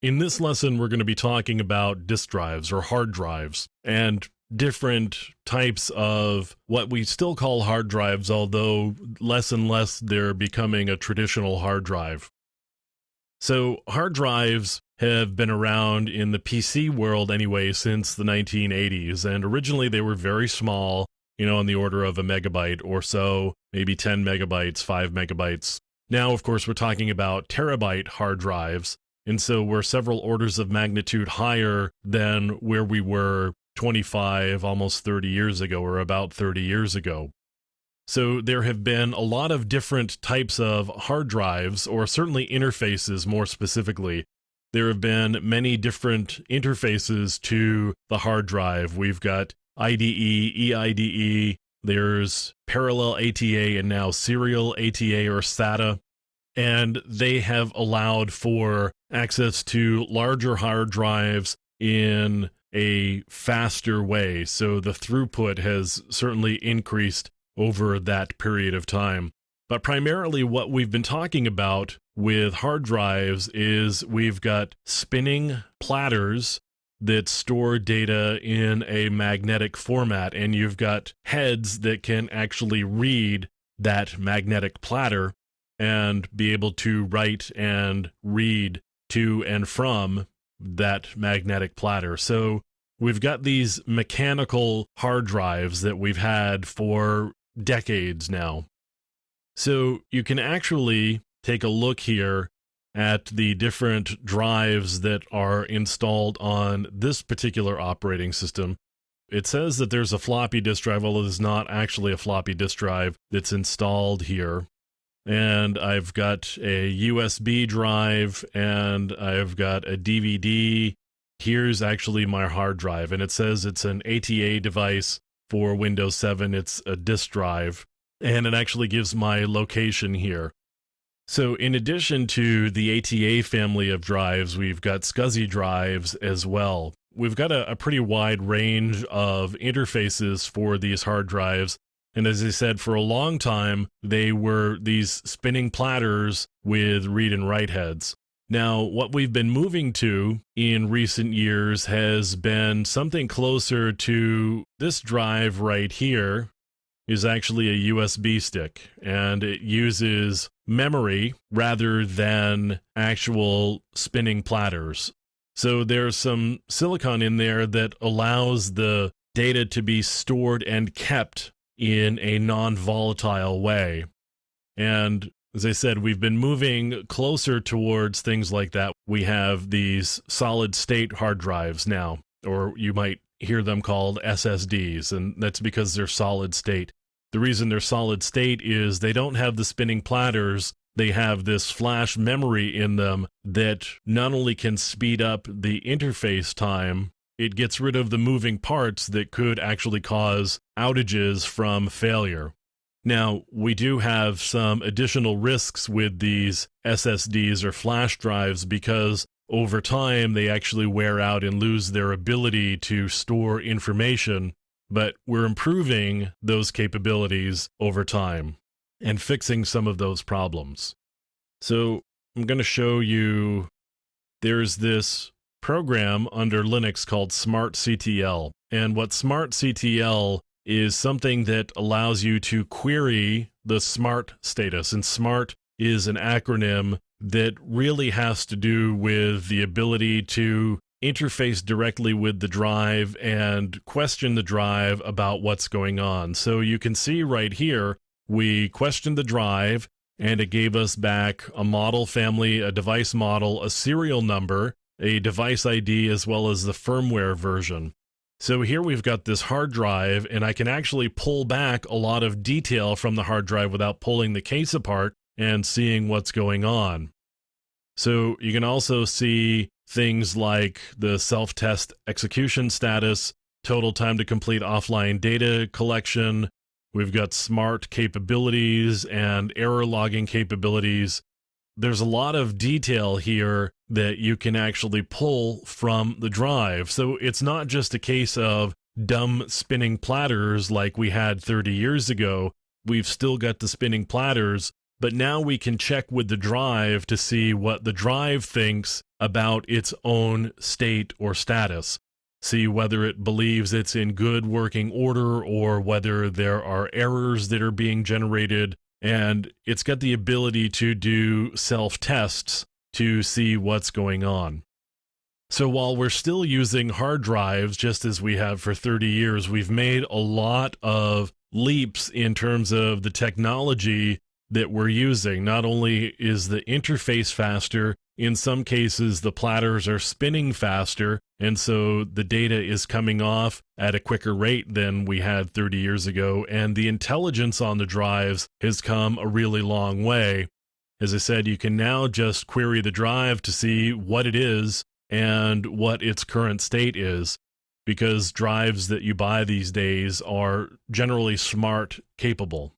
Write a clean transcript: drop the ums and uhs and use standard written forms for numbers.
In this lesson, we're going to be talking about disk drives or hard drives and different types of what we still call hard drives, although less and less they're becoming a traditional hard drive. So hard drives have been around in the PC world anyway since the 1980s, and originally they were very small, on the order of a megabyte or so, maybe 10 megabytes, 5 megabytes. Now, of course, we're talking about terabyte hard drives, and so we're several orders of magnitude higher than where we were 25, almost 30 years ago, or about 30 years ago. So there have been a lot of different types of hard drives, or certainly interfaces more specifically. There have been many different interfaces to the hard drive. We've got IDE, EIDE, there's parallel ATA, and now serial ATA or SATA. And they have allowed for access to larger hard drives in a faster way. So the throughput has certainly increased over that period of time. But primarily what we've been talking about with hard drives is we've got spinning platters that store data in a magnetic format, and you've got heads that can actually read that magnetic platter and be able to write and read to and from that magnetic platter. So we've got these mechanical hard drives that we've had for decades now. So you can actually take a look here at the different drives that are installed on this particular operating system. It says that there's a floppy disk drive, although there's not actually a floppy disk drive that's installed here. And I've got a USB drive, and I've got a DVD. Here's actually my hard drive, and it says it's an ATA device for Windows 7. It's a disk drive, and it actually gives my location here. So in addition to the ATA family of drives, we've got SCSI drives as well. We've got a pretty wide range of interfaces for these hard drives. And as I said, for a long time, they were these spinning platters with read and write heads. Now, what we've been moving to in recent years has been something closer to this drive right here is actually a USB stick, and it uses memory rather than actual spinning platters. So there's some silicon in there that allows the data to be stored and kept in a non-volatile way. And as I said, we've been moving closer towards things like that. We have these solid-state hard drives now, or you might hear them called SSDs, and that's because they're solid-state. The reason they're solid-state is they don't have the spinning platters. They have this flash memory in them that not only can speed up the interface time, it gets rid of the moving parts that could actually cause outages from failure. Now, we do have some additional risks with these SSDs or flash drives because over time they actually wear out and lose their ability to store information, but we're improving those capabilities over time and fixing some of those problems. So I'm going to show you, there's this program under Linux called SmartCTL. And what SmartCTL is something that allows you to query the SMART status. And SMART is an acronym that really has to do with the ability to interface directly with the drive and question the drive about what's going on. So you can see right here, we questioned the drive and it gave us back a model family, a device model, a serial number, a device ID, as well as the firmware version. So here we've got this hard drive, and I can actually pull back a lot of detail from the hard drive without pulling the case apart and seeing what's going on. So you can also see things like the self-test execution status, total time to complete offline data collection. We've got SMART capabilities and error logging capabilities. There's a lot of detail here that you can actually pull from the drive. So it's not just a case of dumb spinning platters like we had 30 years ago. We've still got the spinning platters, but now we can check with the drive to see what the drive thinks about its own state or status. See whether it believes it's in good working order or whether there are errors that are being generated. And it's got the ability to do self-tests to see what's going on. So while we're still using hard drives, just as we have for 30 years, we've made a lot of leaps in terms of the technology that we're using. Not only is the interface faster, in some cases the platters are spinning faster, and so the data is coming off at a quicker rate than we had 30 years ago, and the intelligence on the drives has come a really long way. As I said, you can now just query the drive to see what it is and what its current state is, because drives that you buy these days are generally smart capable.